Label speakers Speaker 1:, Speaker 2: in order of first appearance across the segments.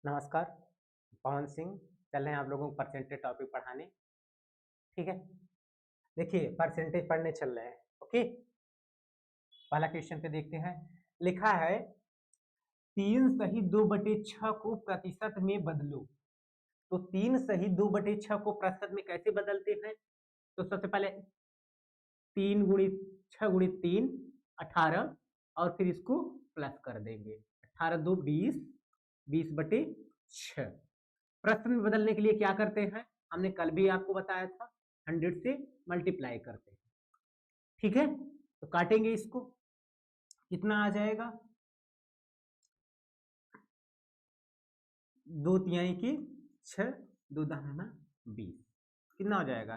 Speaker 1: नमस्कार, पवन सिंह चल रहे हैं आप लोगों को परसेंटेज टॉपिक पढ़ाने। ठीक है, देखिए परसेंटेज पढ़ने चल रहे हैं। ओके, पहला क्वेश्चन पे देखते हैं। लिखा है 3 सही 2/6 को प्रतिशत में बदलो। तो 3 सही 2/6 को प्रतिशत में कैसे बदलते हैं? तो सबसे पहले 3 × 6 × 3 18 और फिर इसको प्लस कर देंगे। 18 2 20, 20/6। प्रश्न में बदलने के लिए क्या करते हैं? हमने कल भी आपको बताया था, 100 से मल्टीप्लाई करते हैं। ठीक है, तो काटेंगे इसको, कितना आ जाएगा? 2×3 = 6, 2×10 20, कितना हो जाएगा?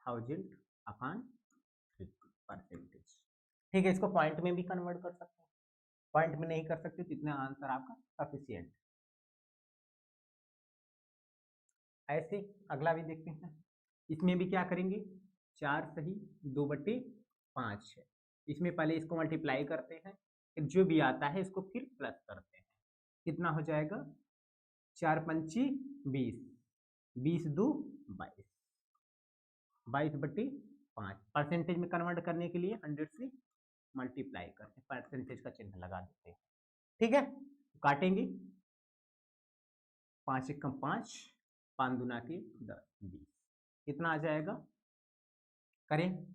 Speaker 1: 1000/3 परसेंटेज। ठीक है, इसको पॉइंट में भी कन्वर्ट कर सकते हैं। पॉइंट में नहीं कर सकते तो इतना आंसर आपका सफिशियंट। ऐसे अगला भी देखते हैं। इसमें भी क्या करेंगे? 4 सही 2/5 है। इसमें पहले इसको मल्टीप्लाई करते हैं, फिर जो भी आता है इसको फिर प्लस करते हैं। कितना हो जाएगा? 4×5 = 20, 20×2 = 22, 22/5। परसेंटेज में कन्वर्ट करने के लिए 100 से मल्टीप्लाई करते हैं, परसेंटेज का चिन्ह लगा देते हैं। ठीक है, तो काटेंगे। 5 × 5, 5 दूना के 10 20, कितना आ जाएगा? करें,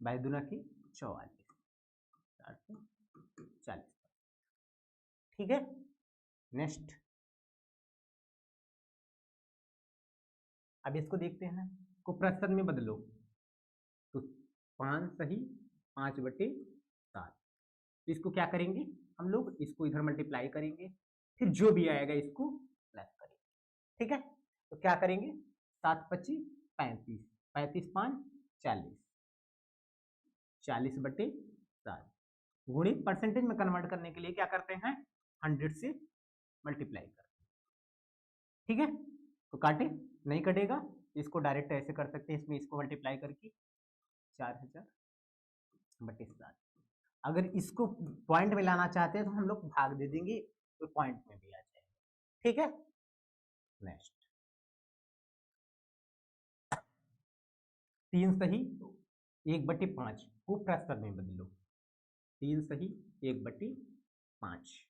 Speaker 1: 22 दूना के 44, 440। ठीक है, नेक्स्ट। अब इसको देखते हैं, को प्रतिशत में बदलो। तो 5 सही 5/7। इसको क्या करेंगे हम लोग? इसको इधर मल्टीप्लाई करेंगे, फिर जो भी आएगा इसको प्लस करेंगे। ठीक है, तो क्या करेंगे? 7×25 = 35, 35×5 = 40, 40/7 गुणित परसेंटेज में कन्वर्ट करने के लिए क्या करते हैं? 100 से मल्टीप्लाई करते हैं। ठीक है, तो काटे, नहीं कटेगा, इसको डायरेक्ट ऐसे कर सकते हैं, इसमें इसको मल्टीप्लाई करके 4000/7। अगर इसको पॉइंट में लाना चाहते हैं तो हम लोग भाग दे देंगे, तो पॉइंट में भी आ जाएगा। ठीक है, नेक्स्ट। 3 सही 1/5 को प्रतिशत में बदलो। 3 सही 1/5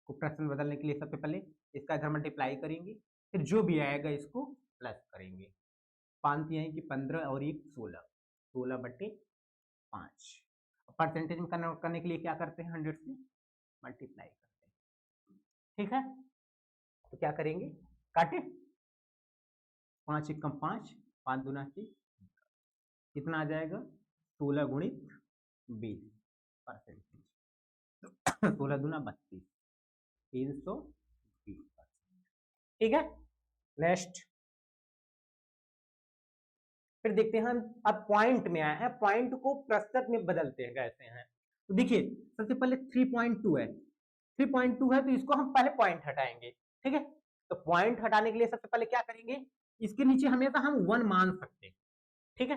Speaker 1: को प्रतिशत में बदलने के लिए सबसे पहले इसका इधर मल्टीप्लाई करेंगे, फिर जो भी आएगा इसको प्लस करेंगे। 5 × 15 और 1 16, 16/5। परसेंटेज में कन्वर्ट करने के लिए क्या करते हैं? 100 से मल्टीप्लाई करते हैं। ठीक है, तो क्या करेंगे? काटे, 5 × 5, 5 दूना के, कितना आ जाएगा? 16 × 20 परसेंटेज। 16 दूना 32, 320%। ठीक है, नेक्स्ट। फिर देखते हैं हम, अब पॉइंट में आए हैं, पॉइंट को प्रतिशत में बदलते हैं कैसे हैं। तो देखिए, सबसे पहले 3.2 है, 3.2 है, तो इसको हम पहले पॉइंट हटाएंगे। ठीक है, तो पॉइंट हटाने के लिए सबसे पहले क्या करेंगे? इसके नीचे हमेशा हम 1 मान सकते हैं। ठीक है,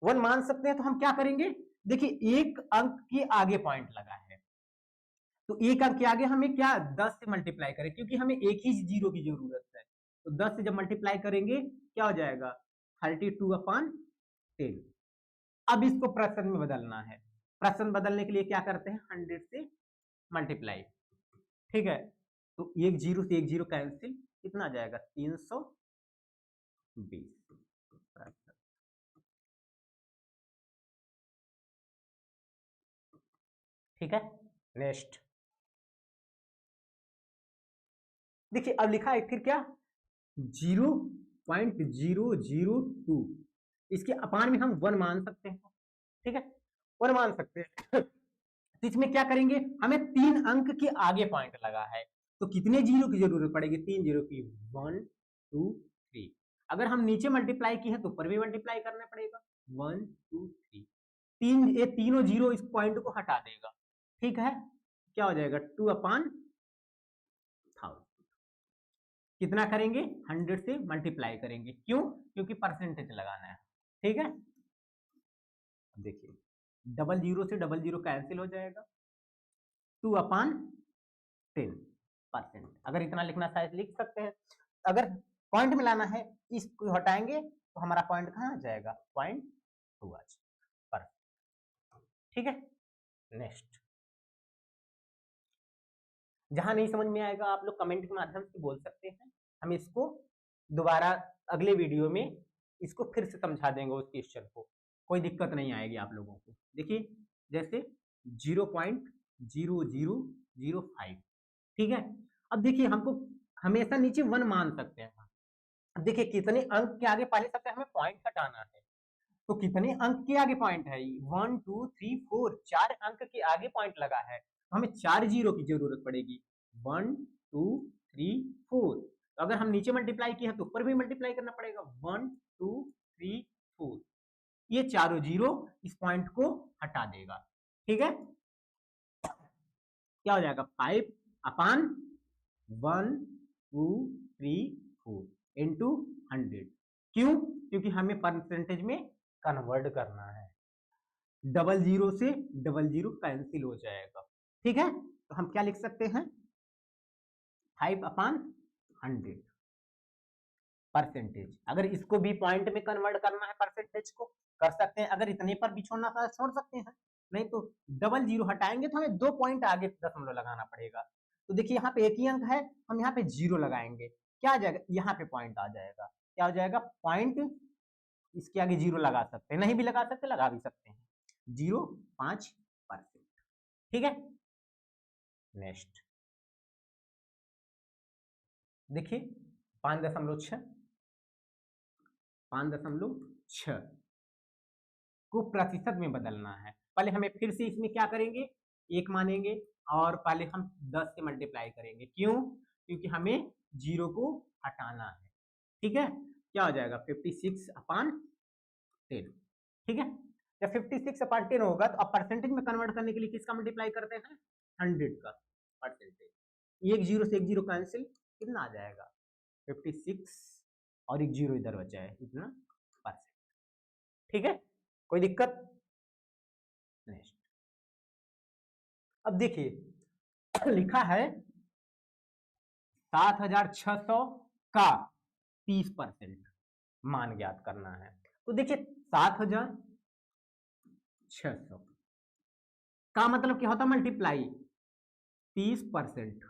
Speaker 1: 1 मान सकते हैं, तो हम क्या करेंगे? देखिए, एक अंक के आगे पॉइंट लगा है, तो एक अंक के आगे हमें क्या 10 से मल्टीप्लाई करें, क्योंकि हमें एक ही जीरो की जरूरत है। तो 10 से जब मल्टीप्लाई करेंगे क्या हो जाएगा? 32/10। अब इसको प्रतिशत में बदलना है। प्रतिशत में बदलने के लिए क्या करते हैं? 100 से मल्टीप्लाई। ठीक है, तो एक जीरो से एक जीरो कैंसिल, कितना आ जाएगा? 320। ठीक है, नेक्स्ट। देखिए, अब लिखा है फिर क्या? 0.002, इसके अपान में हम 1 मान सकते हैं। ठीक है, 1 मान सकते हैं। तो इसमें क्या करेंगे? हमें 3 अंक के आगे पॉइंट लगा है, तो कितने जीरो की जरूरत पड़ेगी? 3 जीरो की, 1 2 3। अगर हम नीचे मल्टीप्लाई की है तो ऊपर भी मल्टीप्लाई करना पड़ेगा, 1 2 3। ये तीनों जीरो इस पॉइंट को हटा देगा। ठीक है, क्या हो जाएगा? 2/1000। कितना करेंगे? 100 से मल्टीप्लाई करेंगे। क्यों? क्योंकि परसेंटेज लगाना है। ठीक है, देखिए, डबल जीरो से डबल जीरो कैंसिल हो जाएगा, 2/10। परसेंट। अगर इतना लिखना शायद लिख सकते हैं। अगर पॉइंट में लाना है, इसको हटाएंगे तो हमारा पॉइंट कहाँ आ जाएगा, 0.2 आ जाएगा। ठीक है, नेक्स्ट। जहां नहीं समझ में आएगा आप लोग कमेंट के माध्यम से बोल सकते हैं, हम इसको दोबारा अगले वीडियो में इसको फिर से समझा देंगे उस क्वेश्चन को, कोई दिक्कत नहीं आएगी आप लोगों को। देखिए जैसे 0.0005, ठीक है। अब देखिए हमको हमेशा नीचे 1 मान सकते हैं। अब देखिए कितने अंक के आगे पहले सबसे हमें पॉइंट हटाना है, तो कितने अंक के आगे पॉइंट है, 1 2 3 4, 4 अंक के आगे पॉइंट लगा है, तो हमें 4 जीरो की जरूरत पड़ेगी, 1 2 3 4। तो अगर हम नीचे मल्टीप्लाई किए हैं तो ऊपर भी मल्टीप्लाई करना पड़ेगा, 1 2 3 4। ये चारों जीरो इस पॉइंट को हटा देगा, ठीक है। क्या हो जाएगा, 5/1 2 3 4 इंटू 100। क्यों, क्योंकि हमें परसेंटेज में कन्वर्ट करना है, डबल जीरो से डबल जीरो कैंसिल हो जाएगा, ठीक है। तो हम क्या लिख सकते हैं, 5/100 परसेंटेज। अगर इसको भी पॉइंट में कन्वर्ट करना है परसेंटेज को, कर सकते हैं। अगर इतने पर भी छोड़ना था छोड़ सकते हैं, नहीं तो डबल जीरो हटाएंगे तो हमें 2 पॉइंट आगे दशमलव लगाना पड़ेगा। तो देखिए यहाँ पे एक ही अंक है, हम यहाँ पे जीरो लगाएंगे, क्या आ जाएगा, यहाँ पे पॉइंट आ जाएगा, क्या हो जाएगा, पॉइंट इसके आगे जीरो लगा सकते हैं, नहीं भी लगा सकते, लगा भी सकते हैं, 0.5%, ठीक है। नेक्स्ट देखिए 5.6 को प्रतिशत में बदलना है। पहले हमें फिर से इसमें क्या करेंगे, 1 मानेंगे और पहले हम 10 से मल्टीप्लाई करेंगे। क्यों, क्योंकि हमें जीरो को हटाना है, ठीक है। क्या हो जाएगा, 56/10, ठीक है। जब 56/10 होगा तो अब परसेंटेज में कन्वर्ट करने के लिए किसका मल्टीप्लाई करते हैं, 100 का परसेंटेज। एक जीरो से एक जीरो कैंसिल, कितना आ जाएगा, 56 और एक जीरो इधर बचा है, इतना परसेंट, ठीक है। कोई दिक्कत। नेक्स्ट अब देखिए लिखा है 7,600 का 30% मान ज्ञात करना है। तो देखिए 7,600 का मतलब क्या होता है, मल्टीप्लाई 30%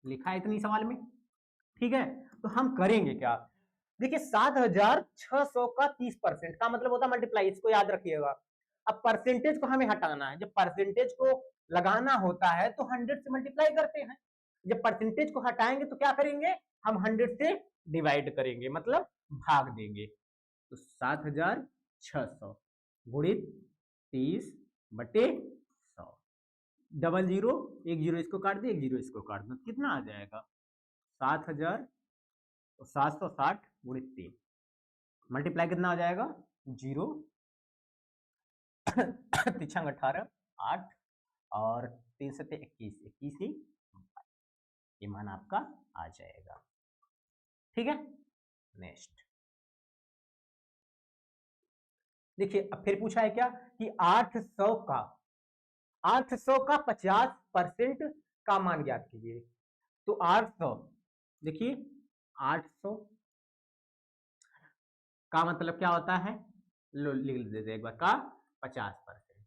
Speaker 1: लिखा है इतनी सवाल में, ठीक है। तो हम करेंगे क्या, देखिए 7,600 का 30% का मतलब होता है मल्टीप्लाई, इसको याद रखिएगा। अब परसेंटेज को हमें हटाना है, जब परसेंटेज को लगाना होता है तो 100 से मल्टीप्लाई करते हैं, जब परसेंटेज को हटाएंगे तो क्या करेंगे, हम 100 से डिवाइड करेंगे, मतलब भाग देंगे। तो 7,600 गुणित 30/100, डबल जीरो, एक जीरो इसको काट दे, एक जीरो इसको काट दो, कितना आ जाएगा, 7,760 गुणित 3, मल्टीप्लाई कितना हो जाएगा, 0 तिरछंग 18 8 और 3 से 21 21 ही, ये मान आपका आ जाएगा, ठीक है। नेक्स्ट देखिए अब फिर पूछा है क्या कि 800 का 50% का मान ज्ञात कीजिए। तो 800 देखिए 800 का मतलब क्या होता है, लिख देते एक बार, का 50%।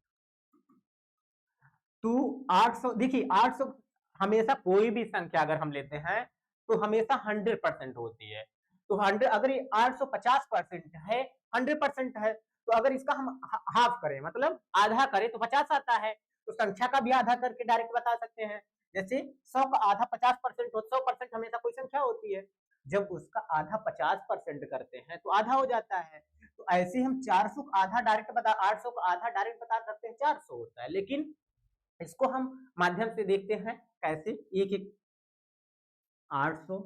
Speaker 1: तो 800 देखिए 800 हमेशा कोई भी संख्या अगर हम लेते हैं तो हमेशा 100% होती है। तो 100 अगर ये 850% है, 100% है, तो अगर इसका हम हाफ करें मतलब आधा करें तो 50 आता है। तो संख्या का भी आधा करके डायरेक्ट बता सकते हैं। जैसे 100 का आधा 50% हो, 100% हमेशा कोई संख्या होती है, जब उसका आधा 50% करते हैं तो आधा हो जाता है। तो ऐसे हम 400 का आधा डायरेक्ट बता 800 का आधा डायरेक्ट बता सकते हैं, 400 होता है। लेकिन इसको हम माध्यम से देखते हैं कैसे, एक एक 800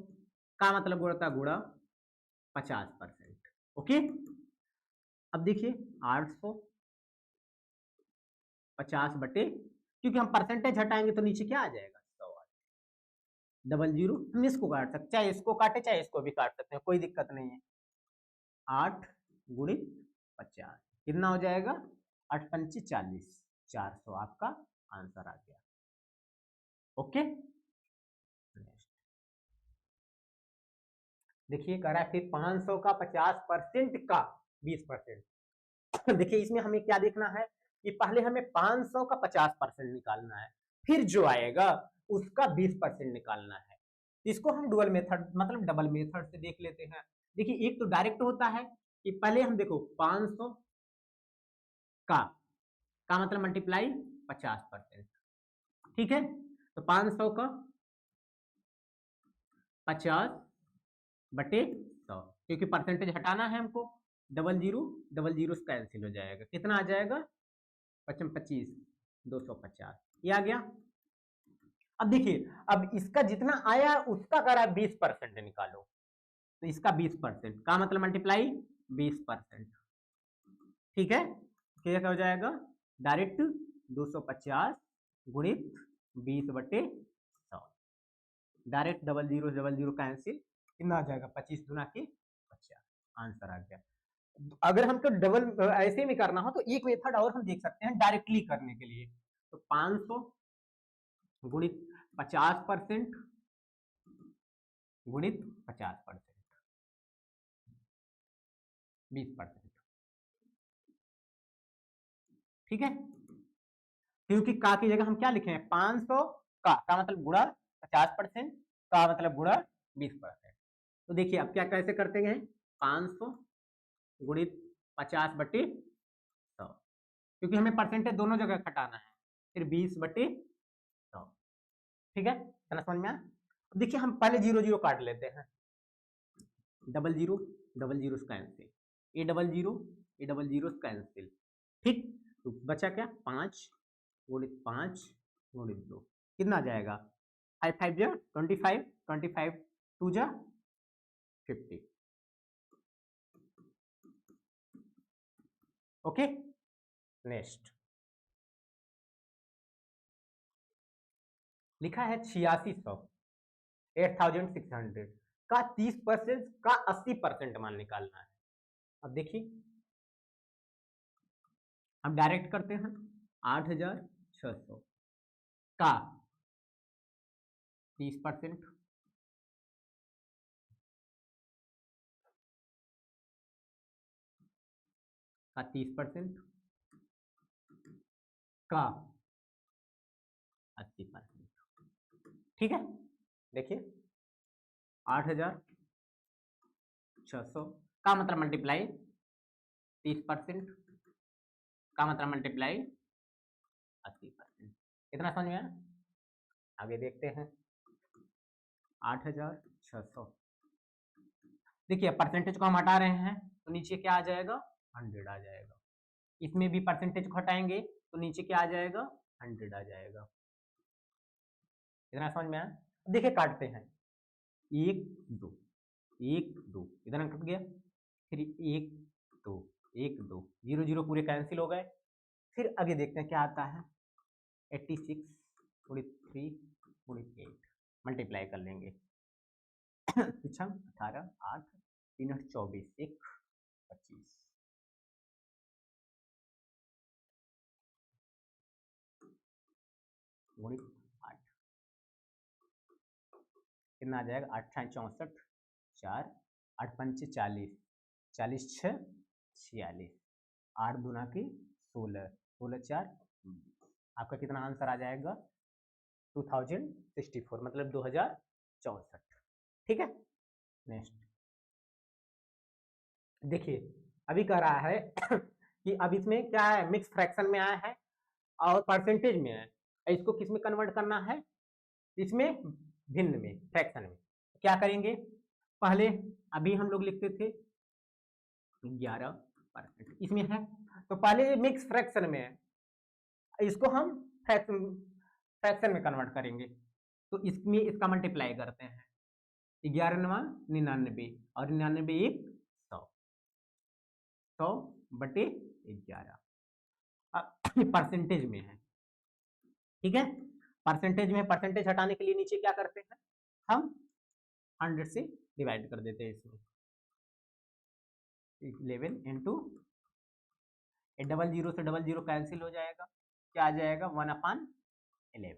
Speaker 1: का मतलब गुणा गुणा 50%, ओके। अब देखिए 800 50 क्योंकि हम परसेंटेज हटाएंगे तो नीचे क्या आ जाएगा, 100 आ जाएगा, डबल जीरो हम इसको काट सकते, चाहे इसको काटे चाहे इसको भी काट सकते हैं, कोई दिक्कत नहीं है। 8 गुणित 50 कितना हो जाएगा, 8 पंचे 40, 400 आपका आंसर आ गया, ओके। देखिए कह रहा है फिर 500 का 50% का 20%। देखिए इसमें हमें क्या देखना है कि पहले हमें 500 का 50% निकालना है, फिर जो आएगा उसका 20% निकालना है। इसको हम डुअल मेथड मतलब डबल मेथड से देख लेते हैं। देखिए एक तो डायरेक्ट होता है कि पहले हम देखो 500 का मतलब मल्टीप्लाई 50%, ठीक है। तो 500 का 50 बटे 100, क्योंकि परसेंटेज हटाना है हमको। डबल जीरो कैंसिल हो जाएगा, कितना आ जाएगा 55 25 250, ये आ गया। अब देखिए अब इसका जितना आया उसका करा 20% निकालो, तो इसका 20% का मतलब मल्टीप्लाई 20%, ठीक है। क्या हो जाएगा डायरेक्ट 250 गुणित 20 बटे 100, डायरेक्ट डबल जीरो कैंसिल, कितना आ जाएगा 25 गुना के 50, आंसर आ गया। अगर हमको डबल ऐसे में करना हो तो एक मेथड और हम देख सकते हैं डायरेक्टली करने के लिए। तो 500 गुणित 50% गुणित 50%, 20%, ठीक है। क्योंकि का की जगह हम क्या लिखे हैं 500 का मतलब गुणा 50%, का मतलब गुणा 20%। तो देखिए अब क्या कैसे करते हैं 500 गुणित 50 बटे 100, क्योंकि हमें परसेंटेज दोनों जगह घटाना है, फिर 20 बटे 100, ठीक है। इतना समझ में आया। देखिए हम पहले जीरो जीरो काट लेते हैं, डबल जीरो कैंसिल, ये डबल जीरो कैंसिल, ठीक। तो बचा क्या 5 गुणित 5 गुणित 2, कितना जाएगा 5 5 जा 25, 25 2 जा 50, ओके। नेक्स्ट लिखा है 8600 8600 का 30% का 80% मान निकालना है। अब देखिए हम डायरेक्ट करते हैं 8600 का 30% का 30% का 80%, ठीक है। देखिए 8600 का मतलब मल्टीप्लाई 30% का मतलब मल्टीप्लाई 80%, कितना समझ में आया। आगे देखते हैं 8600, देखिए परसेंटेज को हम हटा रहे हैं तो नीचे क्या आ जाएगा 100 आ जाएगा, इसमें भी परसेंटेज को हटाएंगे तो नीचे क्या आ जाएगा 100 आ जाएगा, इतना समझ में आया। देखिए काटते हैं 1 2 1 2, इधर कट गया, फिर 1 2 1 2, जीरो जीरो पूरे कैंसिल हो गए। फिर आगे देखते हैं क्या आता है 86 गुणित 3 गुणित 8, मल्टीप्लाई कर लेंगे, पीछा 18 8 3 8 24 1 25, गुणित 8, कितना आ जाएगा 8 64 4 8 5 40 40 6 46, 8 दूना की 16 16 4 आपका कितना आंसर आ जाएगा 2064 मतलब 2064, ठीक है। नेक्स्ट देखिए अभी कह रहा है कि अब इसमें क्या है मिक्स फ्रैक्शन में आया है और परसेंटेज में है, इसको किस में कन्वर्ट करना है, इसमें भिन्न में फ्रैक्शन में। क्या करेंगे पहले अभी हम लोग लिखते थे 11%, इसमें है तो पहले मिक्स फ्रैक्शन में है, इसको हम फ्रैक्शन में कन्वर्ट करेंगे, तो इसमें इसका मल्टीप्लाई करते हैं 11 नवा 99 और 99 एक 100, 100 बटे 11 परसेंटेज में है, ठीक है। परसेंटेज में परसेंटेज हटाने के लिए नीचे क्या करते हैं हम 100 से डिवाइड कर देते हैं, इसमें 11 इंटू डबल जीरो से डबल जीरो कैंसिल हो जाएगा, क्या आ जाएगा 1/11,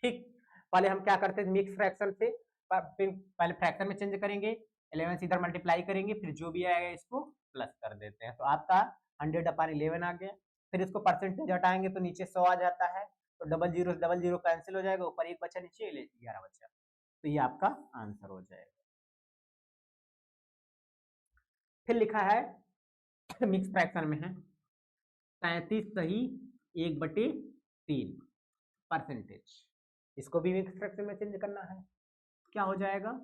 Speaker 1: ठीक। पहले हम क्या करते हैं मिक्स फ्रैक्शन से पहले फ्रैक्शन में चेंज करेंगे, 11 से इधर मल्टीप्लाई करेंगे, फिर जो भी आएगा इसको प्लस कर देते हैं, तो आपका 100/11 आ गया। फिर इसको परसेंटेज हटाएंगे तो नीचे 100 आ जाता है, तो डबल जीरो कैंसिल हो जाएगा, ऊपर 1 बचा, नीचे 11 बचा, तो ये आपका आंसर हो जाएगा। फिर लिखा है मिक्स फ्रैक्शन में है 37 सही 1/3 परसेंटेज, इसको भी मिक्स फ्रैक्शन में चेंज करना है। क्या हो जाएगा,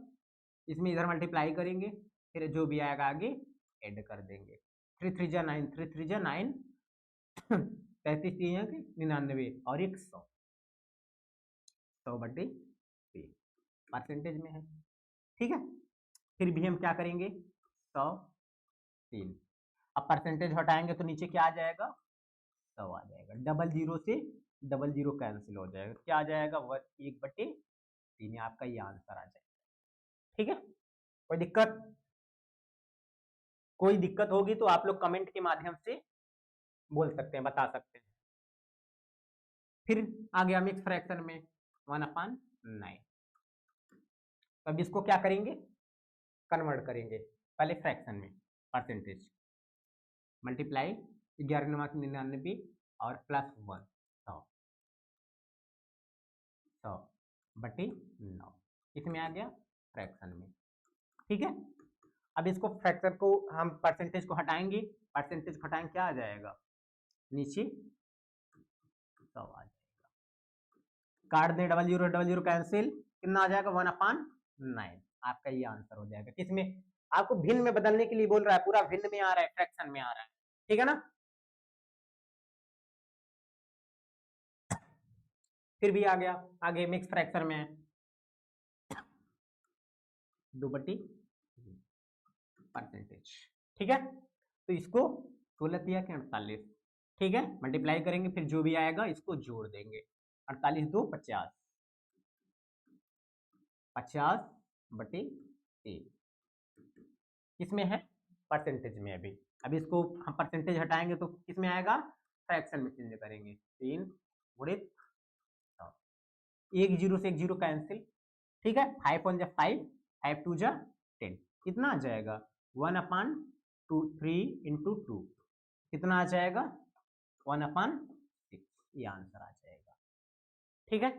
Speaker 1: इसमें इधर मल्टीप्लाई करेंगे, फिर जो भी आएगा आगे ऐड कर देंगे। 3 3 जा 9, 3 3 जा 9, 33 99 और 100, 100/3 परसेंटेज में है। ठीक है, फिर भी हम क्या करेंगे 103, अब परसेंटेज हटाएंगे तो नीचे क्या आ जाएगा 100 आ जाएगा, डबल जीरो से डबल जीरो कैंसिल हो जाएगा, क्या आ जाएगा 1/3, आपका ये आंसर आ जाएगा। ठीक है, कोई दिक्कत होगी तो आप लोग कमेंट के माध्यम से बोल सकते हैं, बता सकते हैं। फिर आ गया मिक्स फ्रैक्शन में 1/9, अब इसको क्या करेंगे कन्वर्ट करेंगे, पहले फ्रैक्शन में परसेंटेज मल्टीप्लाई 11×99 और प्लस 1 100/9, इसमें आ गया फ्रैक्शन में। ठीक है, अब इसको फ्रैक्शन को हम परसेंटेज को हटाएंगे, परसेंटेज हटाएंगे क्या आ जाएगा नीचे 100 आ जाएगा, काट दें डबल जीरो कैंसिल, कितना आ जाएगा 1/9, आपका ये आंसर हो जाएगा। किसमें आपको भिन्न में बदलने के लिए बोल रहा है, पूरा भिन्न में आ रहा है, फ्रैक्शन में आ रहा है, ठीक है ना। फिर भी आ गया आगे मिक्स फ्रैक्शन में 2/3 परसेंटेज। ठीक है, तो इसको 16 या 48, ठीक है, मल्टीप्लाई करेंगे, फिर जो भी आएगा इसको जोड़ देंगे, 48 2 50, 50/3 किसमें है परसेंटेज में। अभी इसको हम परसेंटेज हटाएंगे तो किसमें आएगा फ्रैक्शन में चेंज करेंगे, 3 गुणित 1 0 से 1 0 कैंसिल, ठीक है, 5 1 जा 5, 5 2 जा 10, कितना आ जाएगा 1/3 इंटू 2, कितना आ जाएगा 1/6, ये आंसर आ जाएगा। ठीक है,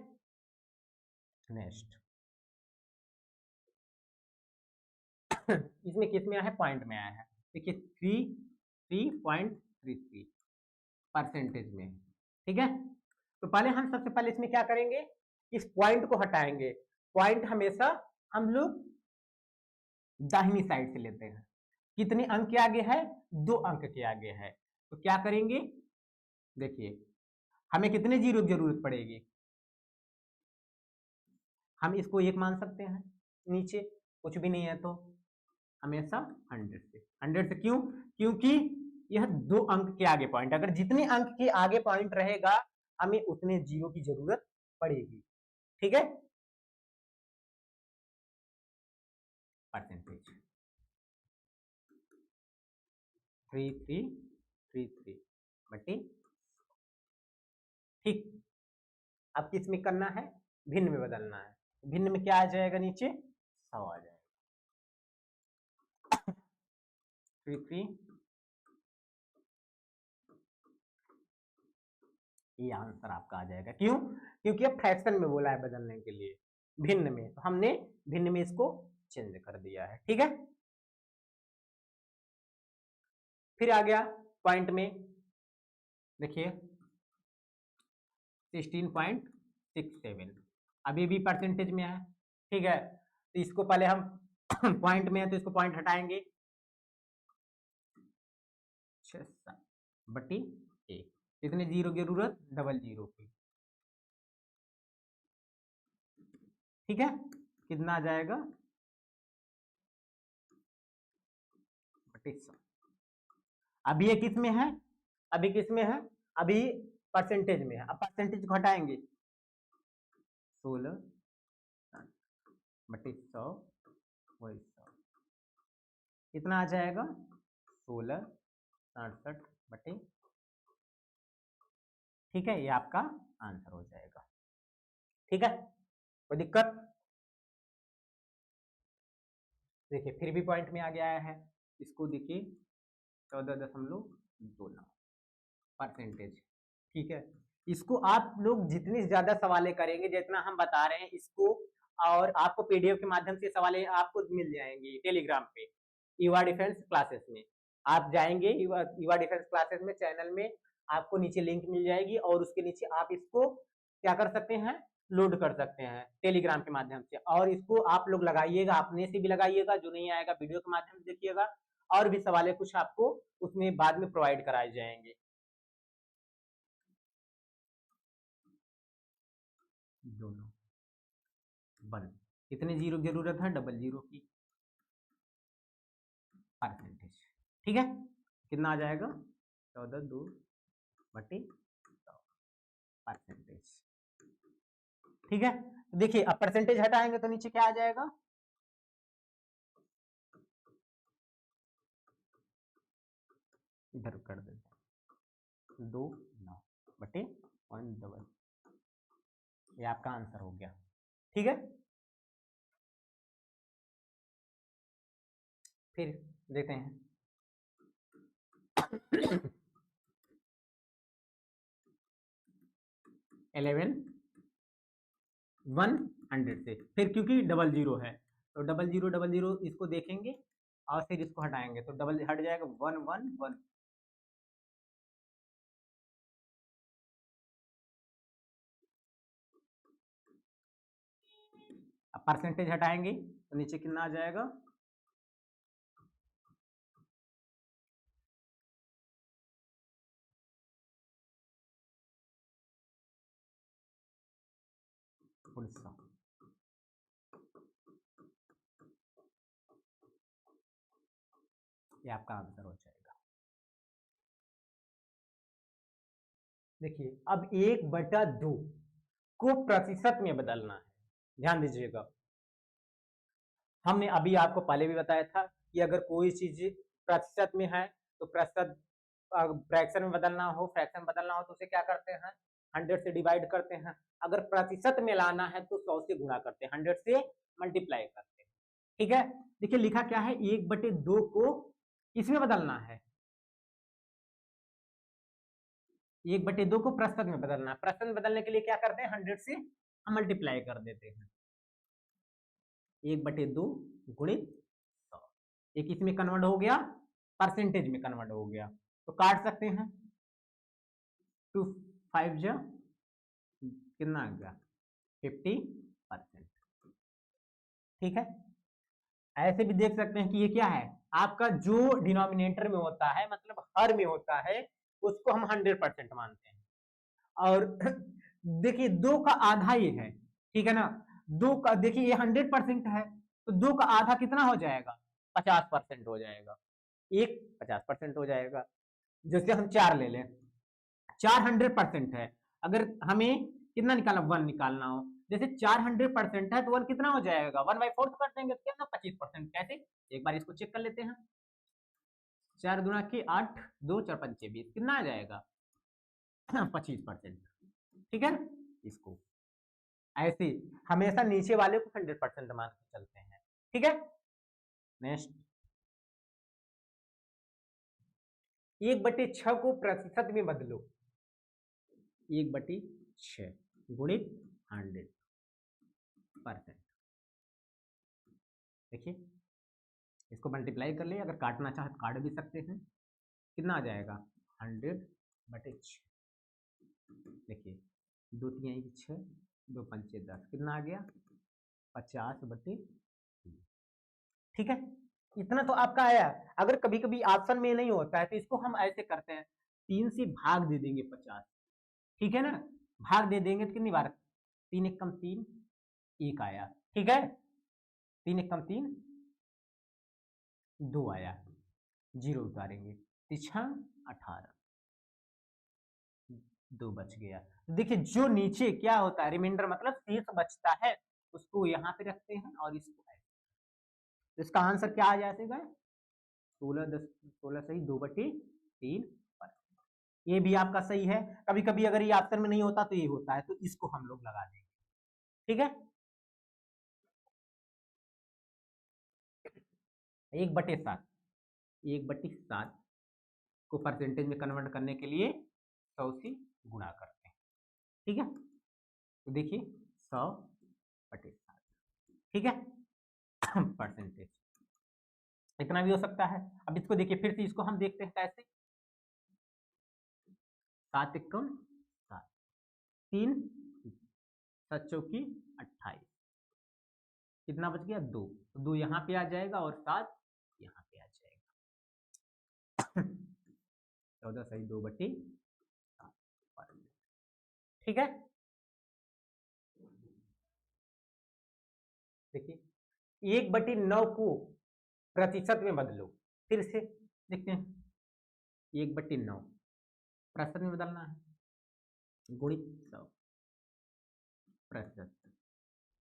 Speaker 1: नेक्स्ट इसमें किस में आया है पॉइंट में आया है, देखिए 3.33 परसेंटेज में। ठीक है, तो पहले हम सबसे पहले इसमें क्या करेंगे, इस पॉइंट को हटाएंगे, पॉइंट हमेशा हम लोग दाहिनी साइड से लेते हैं, कितने अंक के आगे है 2 अंक के आगे है, तो क्या करेंगे देखिए हमें कितने जीरो की जरूरत पड़ेगी, हम इसको 1 मान सकते हैं, नीचे कुछ भी नहीं है तो हमेशा 100 से क्यों, क्योंकि यह 2 अंक के आगे पॉइंट, अगर जितने अंक के आगे पॉइंट रहेगा हमें उतने जीरो की जरूरत पड़ेगी। ठीक है, परसेंटेज 3333 ठीक, अब किस में करना है भिन्न में बदलना है, भिन्न में क्या आ जाएगा नीचे 100 आ जाएगा, 33 ये आंसर आपका आ जाएगा। क्यों, क्योंकि अब फ्रैक्शन में बोला है बदलने के लिए, भिन्न में, तो हमने भिन्न में इसको चेंज कर दिया है। ठीक है, फिर आ गया पॉइंट में, देखिए 16.67 अभी भी परसेंटेज में है। ठीक है, तो इसको पहले हम पॉइंट में है तो इसको पॉइंट हटाएंगे 6/1, कितने जीरो की जरूरत डबल जीरो की, ठीक है, कितना आ जाएगा 100। अभी ये किस में है, अभी किस में है, अभी परसेंटेज में है, अब परसेंटेज को हटाएंगे 16/100 वही 100, कितना आ जाएगा 1667/, ठीक है, ये आपका आंसर हो जाएगा। ठीक है, कोई दिक्कत, देखिए फिर भी पॉइंट में आ गया है, इसको देखिए 14.29%। ठीक है, इसको आप लोग जितनी ज्यादा सवालें करेंगे, जितना हम बता रहे हैं इसको, और आपको पीडीएफ के माध्यम से सवालें आपको मिल जाएंगी टेलीग्राम पे युवा डिफेंस क्लासेस में। आप जाएंगे युवा डिफेंस क्लासेस में, चैनल में आपको नीचे लिंक मिल जाएगी और उसके नीचे आप इसको क्या कर सकते हैं, लोड कर सकते हैं टेलीग्राम के माध्यम से। और इसको आप लोग लगाइएगा, अपने से भी लगाइएगा, जो नहीं आएगा वीडियो के माध्यम से देखिएगा, और भी सवालें कुछ आपको उसमें बाद में प्रोवाइड कराए जाएंगे। दोनों 1 कितने जीरो की जरूरत है, डबल जीरो की परसेंटेज। ठीक है, कितना आ जाएगा 14.2/100%। ठीक है, देखिए अब परसेंटेज हटाएंगे तो नीचे क्या आ जाएगा, इधर कर देते 2/9/1 ये आपका आंसर हो गया। ठीक है, फिर देते हैं 11/100 से, फिर क्योंकि डबल जीरो है तो डबल जीरो इसको देखेंगे और फिर इसको हटाएंगे तो डबल हट जाएगा 111। अब परसेंटेज हटाएंगे तो नीचे कितना आ जाएगा, ये आपका आंसर हो जाएगा। देखिए अब 1/2 को प्रतिशत में बदलना है, ध्यान दीजिएगा। हमने अभी आपको पहले भी बताया था कि अगर कोई चीज प्रतिशत में है तो प्रतिशत फ्रैक्शन में बदलना हो, फ्रैक्शन बदलना हो तो उसे क्या करते हैं, 100 से डिवाइड करते हैं। अगर प्रतिशत में लाना है तो 100 से गुणा करते हैं, 100 से मल्टीप्लाई करते हैं। ठीक है, देखिए लिखा क्या है, 1/2 को इसमें बदलना है, 1/2 को प्रतिशत में बदलना है। प्रतिशत में बदलने के लिए क्या करते हैं, 100 से हम मल्टीप्लाई कर देते हैं, 1/2 गुणित 100, एक इसमें कन्वर्ट हो गया, परसेंटेज में कन्वर्ट हो गया, तो काट सकते हैं 2 5 जा कितना आ गया 50%। ठीक है, ऐसे भी देख सकते हैं कि ये क्या है, आपका जो डिनोमिनेटर में होता है, मतलब हर में होता है, उसको हम 100% मानते हैं। और देखिए 2 का आधा ये है, ठीक है ना, 2 का देखिए ये 100% है तो 2 का आधा कितना हो जाएगा, 50% हो जाएगा, एक 50% हो जाएगा। जैसे हम 4 ले लें, 4 100% है, अगर हमें कितना निकालना, 1 निकालना हो, जैसे 4 100% है तो 1 कितना हो जाएगा, 1/4 कर देंगे तो कितना 25%। कैसे, एक बार इसको चेक कर लेते हैं, 4 दूना के 8, 2 4 5 20 कितना आ जाएगा 25%। ठीक है, इसको ऐसे हमेशा नीचे वाले को 100% मान के चलते हैं। ठीक है, नेक्स्ट 1/6 को प्रतिशत में बदलो, 1/6 गुणित 100%। देखिए इसको मल्टीप्लाई कर ले, अगर काटना चाहे तो काट भी सकते हैं, कितना आ जाएगा 100/6। देखिए 2 3 6, 2 5 10 कितना आ गया 50/3। ठीक है, इतना तो आपका आया। अगर कभी कभी ऑप्शन में नहीं होता है तो इसको हम ऐसे करते हैं, 3 से भाग दे देंगे 50। ठीक है ना, भाग दे देंगे तो कितनी बार, 3 1 कम 3, 1 आया। ठीक है, 3 1 कम 3, 2 आया, 0 उतारेंगे, 3 18, 2 बच गया। देखिए जो नीचे क्या होता है, रिमाइंडर मतलब शेष बचता है, उसको यहाँ पे रखते हैं और इसको, इसका आंसर क्या आ जाएगा 16 सही 2/3। ये भी आपका सही है। कभी कभी अगर ये ऑप्शन में नहीं होता तो ये होता है, तो इसको हम लोग लगा देंगे। ठीक है, 1/7, 1/7 को परसेंटेज में कन्वर्ट करने के लिए 100 से गुणा करते हैं, ठीक है। तो देखिए 100/7, ठीक है परसेंटेज इतना भी हो सकता है। अब इसको देखिए फिर से, इसको हम देखते हैं कैसे। 7 एकम 7, 3 7 चौकी 28, कितना बच गया 2, तो 2 यहाँ पे आ जाएगा और 7 यहाँ पे आ जाएगा 14 सही 2/7, ठीक है। देखिए 1/9 को प्रतिशत में बदलो, फिर से देखते हैं। 1/9 प्रतिशत में बदलना है, गुणित 100 प्रतिशत,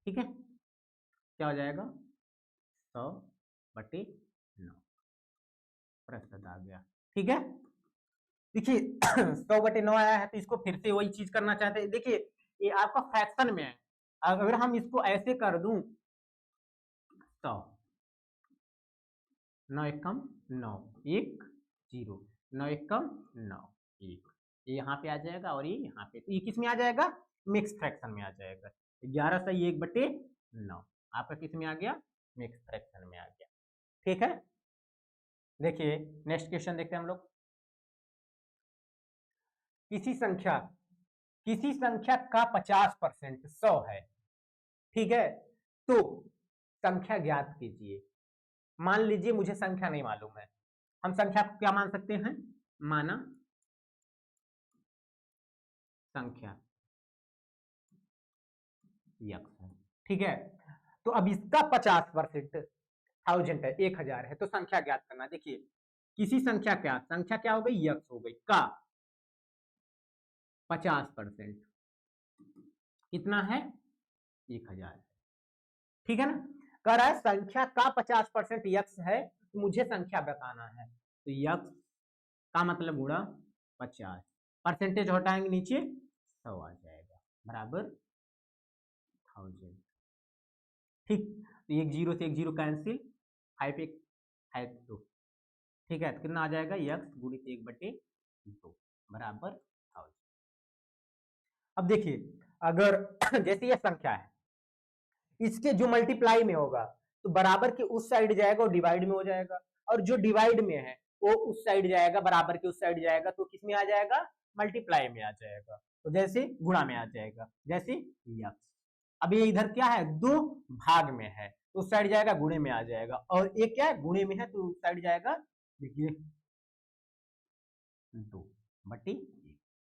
Speaker 1: ठीक है। क्या हो जाएगा 100/9 प्रतिशत आ गया, ठीक है। देखिए 100/9 आया है, तो इसको फिर से वही चीज करना चाहते हैं। देखिए ये आपका फ्रैक्शन में है, अगर हम इसको ऐसे कर दूं 100, 9 एकम 9, 1 0, 9 एकम 9 1, ये यहाँ पे आ जाएगा और ये यहाँ पे, तो ये किस में आ जाएगा, मिक्स फ्रैक्शन में आ जाएगा। 11 सही 1/9 आपका किस में आ गया, मिक्स फ्रैक्शन में आ गया, ठीक है। देखिए नेक्स्ट क्वेश्चन देखते हैं हम लोग। किसी संख्या का 50% 100 है, ठीक है। तो संख्या ज्ञात कीजिए। मान लीजिए मुझे संख्या नहीं मालूम है, हम संख्या को क्या मान सकते हैं, माना संख्या यक्स है, ठीक है। तो अब इसका 50% 1000 है, 1000 है, तो संख्या ज्ञात करना। देखिए किसी संख्या क्या हो गई, यक्स हो गई, का 50% कितना है, 1000 है, ठीक है ना। कह रहा है संख्या का 50% यक्स है, तो मुझे संख्या बताना है। तो यक्स का मतलब गुणा 50, परसेंटेज हटाएंगे नीचे 100 आ जाएगा, बराबर 1000, ठीक। तो 1 0 से 1 0 कैंसिल, 5 1 5 2, ठीक है। तो कितना आ जाएगा, यक्स गुणित 1/2 बराबर 1000। अब देखिए अगर जैसे यह संख्या है, इसके जो मल्टीप्लाई में होगा तो बराबर के उस साइड जाएगा और डिवाइड में हो जाएगा, और जो डिवाइड में है वो उस साइड जाएगा, बराबर के उस साइड जाएगा, तो किस में आ जाएगा, मल्टीप्लाई में आ जाएगा। तो जैसे गुणा में आ जाएगा, जैसे यक्स। अब ये इधर क्या है, 2 भाग में है, तो उस साइड जाएगा, गुणे में आ जाएगा, और ये क्या है, गुणे में है, तो उस साइड जाएगा। देखिए 2/1,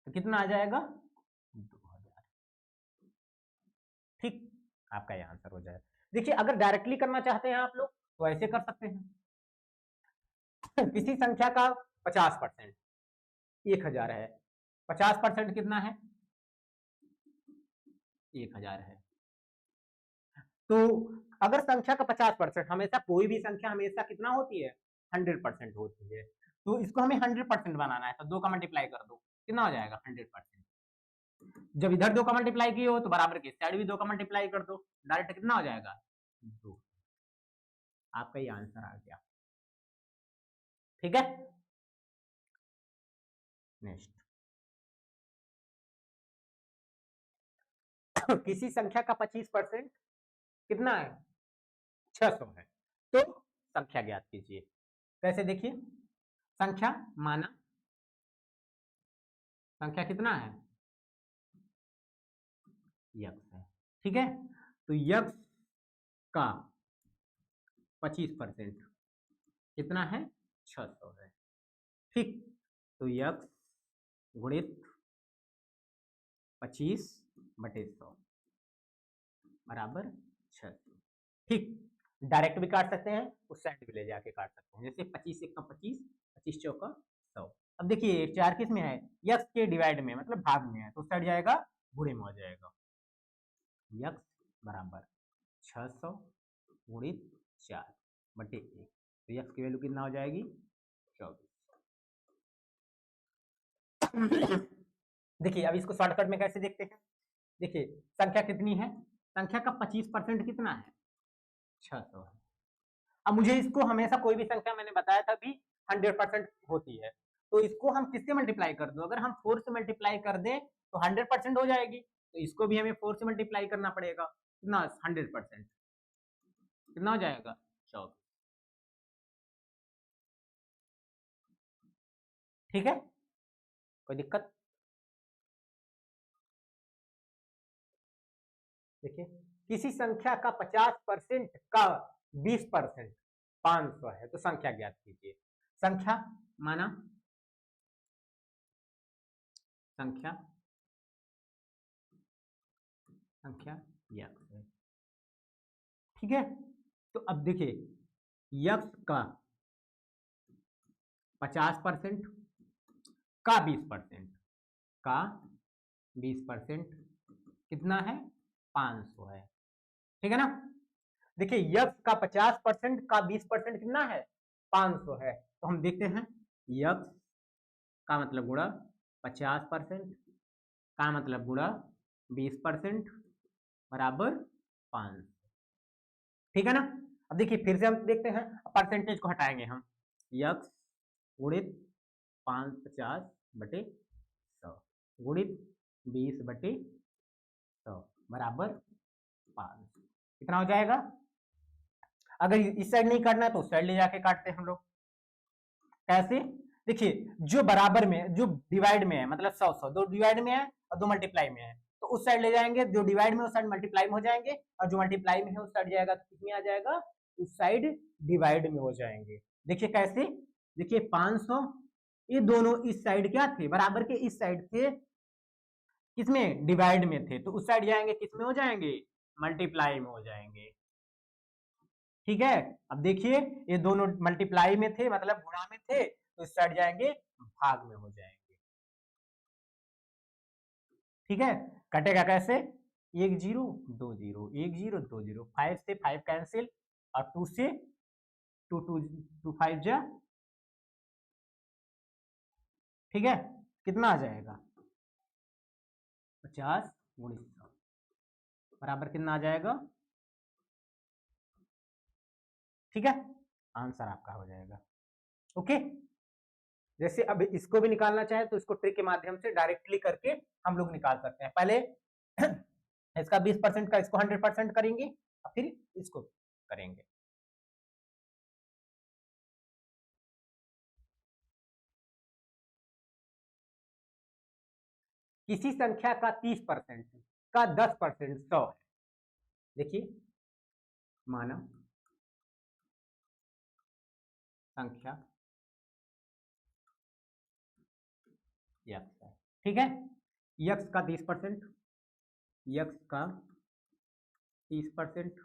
Speaker 1: तो कितना आ जाएगा 2000, ठीक। आपका ये आंसर हो जाएगा। देखिए अगर डायरेक्टली करना चाहते हैं आप लोग तो ऐसे कर सकते हैं। किसी संख्या का 50% 1000 है, 50% कितना है, 1000 है। तो अगर संख्या का 50%, हमेशा कोई भी संख्या हमेशा कितना होती है, 100% होती है। तो इसको हमें 100% बनाना है, तो 2 का मल्टीप्लाई कर दो, कितना हो जाएगा 100%। जब इधर 2 का मल्टीप्लाई किए हो तो बराबर के साइड भी 2 का मल्टीप्लाई कर दो, डायरेक्ट कितना हो जाएगा 2। आपका ये आंसर आ गया, ठीक है। नेक्स्ट किसी संख्या का 25% कितना है, 600 है, तो संख्या ज्ञात कीजिए। कैसे, देखिए संख्या माना संख्या कितना है, यक्स है, ठीक है। तो यक्स का 25% कितना है, 600 है, ठीक। तो यक्स गुणित 25/100 बराबर 600, ठीक। डायरेक्ट भी काट सकते हैं, उस साइड भी ले जाके काट सकते हैं, जैसे 25 1 का 25, 25 चौका 100। अब देखिए 4 किस में है, यक्स के डिवाइड में, मतलब भाग में है, तो उस साइड जाएगा, गुणे में हो जाएगा। यक्स बराबर 600 गुणित 4/1, तो यक्स की वैल्यू कितना हो जाएगी, 24। देखिए अब इसको शॉर्टकट में कैसे देखते हैं। देखिए संख्या कितनी है, संख्या का 25% कितना है, 600 है। अब मुझे इसको हमेशा कोई भी संख्या मैंने बताया था भी 100% होती है, तो इसको हम किससे मल्टीप्लाई कर दो, अगर हम 4 से मल्टीप्लाई कर दें तो 100% हो जाएगी, तो इसको भी हमें 4 से मल्टीप्लाई करना पड़ेगा, कितना 100%, कितना हो जाएगा 24। ठीक है, कोई दिक्कत? देखिए किसी संख्या का 50% का 20% 500 है, तो संख्या ज्ञात कीजिए। संख्या माना संख्या संख्या यक्स है, ठीक है। तो अब देखिए यक्स का 50% का 20% का 20% कितना है 500 है, ठीक है ना। देखिए यक्स का 50% का 20% कितना है 500 है, तो हम देखते हैं यक्स का मतलब गुणा 50% का मतलब गुणा 20% बराबर 500, ठीक है ना। अब देखिए फिर से हम देखते हैं, परसेंटेज को हटाएंगे हम, यक्स गुणित 50 बटे 100 गुणित 20 बटे 100 बराबर 500, कितना हो जाएगा। अगर इस साइड नहीं करना तो उस साइड ले जाके काटते हैं हम लोग, कैसे, देखिए जो बराबर में जो डिवाइड में है, मतलब 100 दो डिवाइड में है और दो मल्टीप्लाई में है, तो उस साइड ले जाएंगे, जो डिवाइड में उस साइड मल्टीप्लाई में हो जाएंगे, और जो मल्टीप्लाई में है उस साइड जाएगा तो कितनी आ जाएगा, उस साइड डिवाइड में हो जाएंगे। देखिए कैसे, देखिए 500 ये दोनों इस साइड क्या थे, बराबर के इस साइड थे, किसमें डिवाइड में थे, तो उस साइड जाएंगे किसमें हो जाएंगे, मल्टीप्लाई में हो जाएंगे, ठीक है। अब देखिए ये दोनों मल्टीप्लाई में थे मतलब गुणा में थे, तो इस साइड जाएंगे भाग में हो जाएंगे, ठीक है। कटेगा कैसे, 1 0 2 0 1 0 2 0, 5 से 5 कैंसिल और 2 से 2 2 2 5 जा, ठीक है, कितना आ जाएगा 50 गुणित 100 बराबर कितना आ जाएगा, ठीक है, आंसर आपका हो जाएगा। ओके, जैसे अब इसको भी निकालना चाहे तो इसको ट्रिक के माध्यम से डायरेक्टली करके हम लोग निकाल सकते हैं। पहले इसका 20% का इसको 100% करेंगे और फिर इसको करेंगे। किसी संख्या का 30% का 10% 100 है, देखिए माना संख्या यक्स है, ठीक है, यक्स का 30%, यक्स का 30%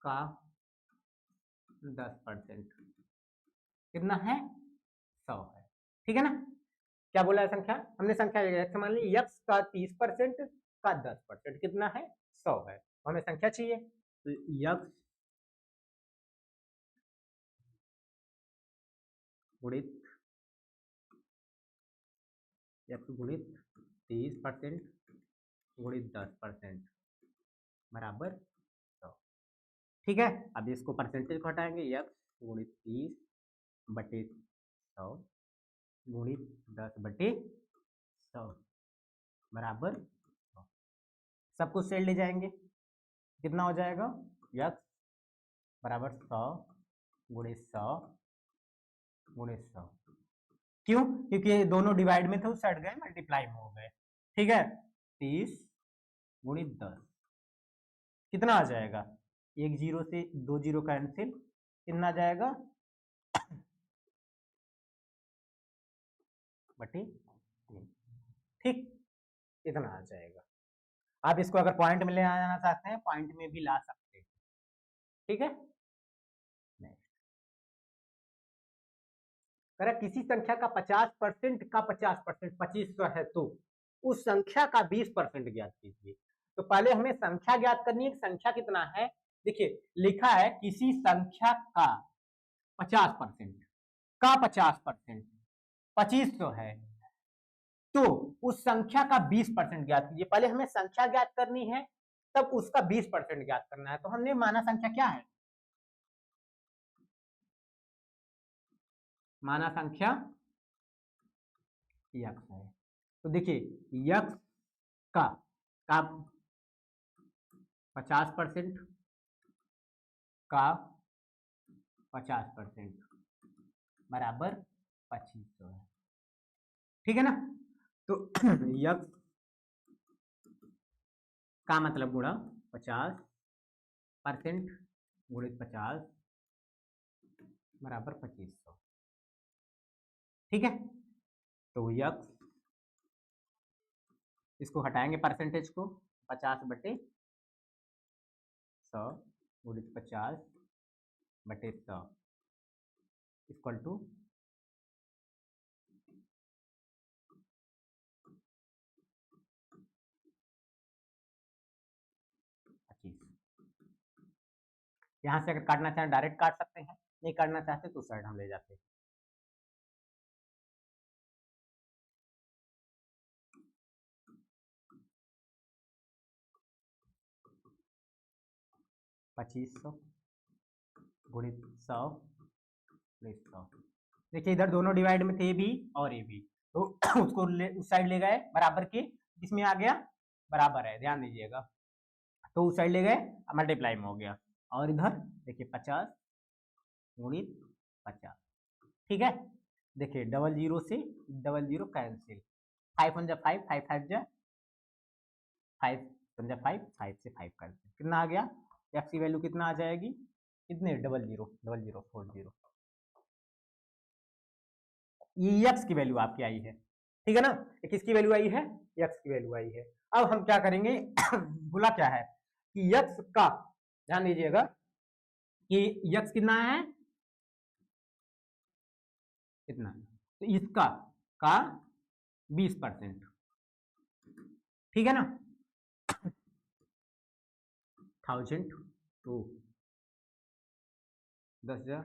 Speaker 1: का 10% कितना है 100 है, ठीक है ना। क्या बोला है संख्या, हमने संख्या यक्स मान ली, यक्स का 30% का 10% कितना है 100 है, तो हमें संख्या चाहिए, तो यक्स गुणित यक्स गुणित 30% गुणित 10% बराबर 100, ठीक है। अब इसको परसेंटेज को हटाएंगे, यक्स गुणित 30 बटे 100 गुणित 10 बटे 100 बराबर 100, सब कुछ साइड ले जाएंगे, कितना हो जाएगा, यक्स बराबर 100 गुणित 100 गुणित 100, क्यों, क्योंकि ये दोनों डिवाइड में थे उस साइड गए मल्टीप्लाई में हो गए, ठीक है। 30 गुणित 10 कितना आ जाएगा, 1 0 से 2 0 कैंसिल, कितना आ जाएगा बटे 3, ठीक, इतना आ जाएगा। आप इसको अगर पॉइंट में ले आना चाहते हैं पॉइंट में भी ला सकते हैं, ठीक है। अगर किसी संख्या का 50% का 50% 2500 है तो उस संख्या का 20% ज्ञात कीजिए। तो पहले हमें संख्या ज्ञात करनी है, संख्या कितना है, देखिए लिखा है किसी संख्या का 50% का 50% 2500 है, तो उस संख्या का 20% ज्ञात कीजिए। पहले हमें संख्या ज्ञात करनी है तब उसका 20% ज्ञात करना है, तो हमने माना संख्या क्या है माना संख्या यक्स है। तो देखिए यक्स का 50% का 50% बराबर 2500 है। ठीक है ना। तो यक्स का मतलब गुणा 50% गुणित 50 बराबर 2500। ठीक है। तो यक्स, इसको हटाएंगे परसेंटेज को, 50/100 गुणित 50/100 इक्वल टू 25। यहाँ से अगर काटना चाहें डायरेक्ट काट सकते हैं, नहीं काटना चाहते तो साइड हम ले जाते हैं। पच्चीस सौ गुणित 100 गुणित 100। देखिए इधर दोनों डिवाइड में थे ए बी और ए बी, तो उसको उस साइड ले गए बराबर के, किसमें आ गया बराबर है, ध्यान दीजिएगा। तो उस साइड ले गए मल्टीप्लाई में हो गया, और इधर देखिए 50 गुणित 50। ठीक है। देखिए डबल जीरो से डबल जीरो कैंसिल, 5 1 जा 5, 5 5 जा 5 1 जा 5, 5 से 5 कैंसिल, कितना आ गया, एक्स की वैल्यू कितना आ जाएगी, कितने, डबल जीरो 40। ये एक्स की वैल्यू आपकी आई है। ठीक है ना, किसकी वैल्यू आई है, एक्स की वैल्यू आई है। अब हम क्या करेंगे बोला क्या है कि एक्स का, ध्यान दीजिएगा कि एक्स कितना है, कितना, तो इसका का 20%। ठीक है ना, 1000 टू 10,000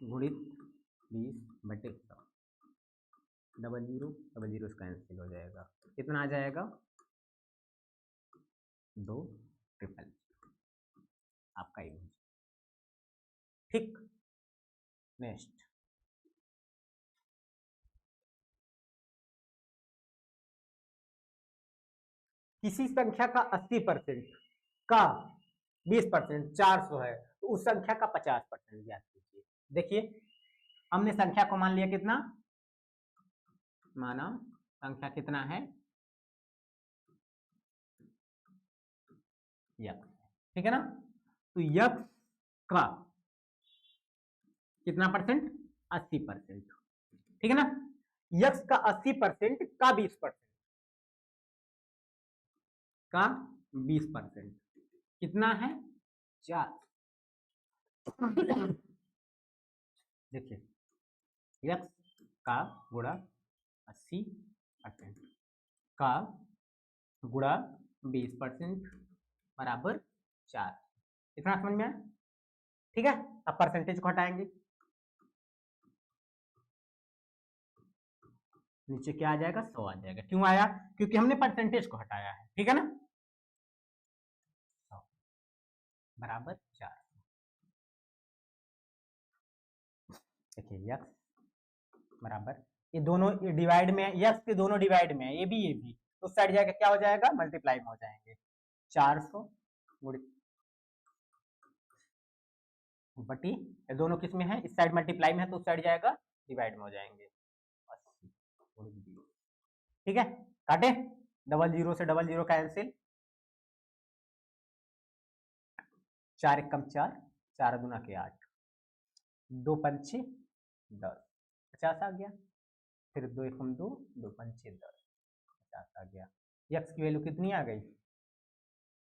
Speaker 1: गुणित 20/100, डबल जीरो कैंसिल हो जाएगा, कितना आ जाएगा, 2,000 आपका इमेज। ठीक, नेक्स्ट, किसी संख्या का 80% का 20% 400 है, तो उस संख्या का 50% ज्ञात कीजिए। देखिए हमने संख्या को मान लिया कितना, माना संख्या कितना है, यक्स। ठीक है ना, तो यक्स का कितना परसेंट, 80%। ठीक है ना, यक्स का 80% का 20% का 20% कितना है, 4। देखिए यक्स का गुणा 80% का गुणा 20% बराबर 4। इतना समझ में आया। ठीक है, अब परसेंटेज को हटाएंगे, नीचे क्या आ जाएगा, 100 आ जाएगा। क्यों आया, क्योंकि हमने परसेंटेज को हटाया है। ठीक है ना, 100 बराबर 4। देखिए यक्स बराबर, ये दोनों डिवाइड में, यक्स के दोनों डिवाइड में है, ये भी तो उस साइड जाएगा क्या हो जाएगा, मल्टीप्लाई में हो जाएंगे, 400 गुणित बटी, दोनों किस में है, इस साइड मल्टीप्लाई में है तो उस साइड जाएगा डिवाइड में हो जाएंगे, 80 गुणित 20। ठीक है, काटे, डबल जीरो से डबल जीरो कैंसिल, 4 एकम 4, 4 दूना के 8, 2 पंचे 10, 50 आ गया, फिर 2 एकम 2, 2 पंचे 10, 50 आ गया। यक्स की वैल्यू कितनी आ गई,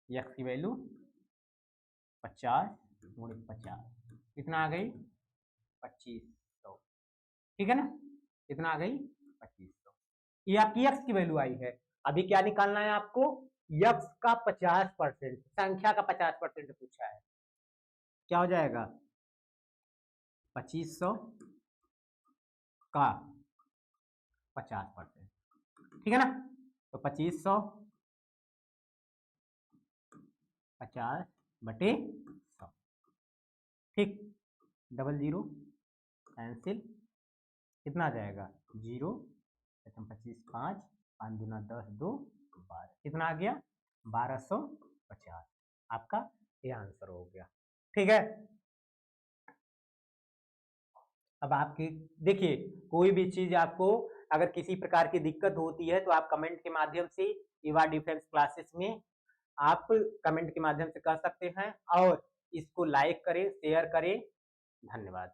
Speaker 1: यक्स की वैल्यू 50 गुणित 50 कितना आ गई, 2500। ठीक है ना, कितना आ गई, 2500। ये आपकी यक्स की वैल्यू आई है। अभी क्या निकालना है आपको, यक्स का 50%, संख्या का 50% पूछा है, क्या हो जाएगा, 2500 का 50%। ठीक है ना, तो 2500 50/100। ठीक, डबल जीरो कैंसिल, कितना आ जाएगा 0, 25 5, 5 दूना 10, 2 12, कितना आ गया 1250। आपका ये आंसर हो गया। ठीक है, अब आपकी देखिए कोई भी चीज आपको अगर किसी प्रकार की दिक्कत होती है तो आप कमेंट के माध्यम से ईवा डिफेंस क्लासेस में आप कमेंट के माध्यम से कर सकते हैं और इसको लाइक करें, शेयर करें। धन्यवाद।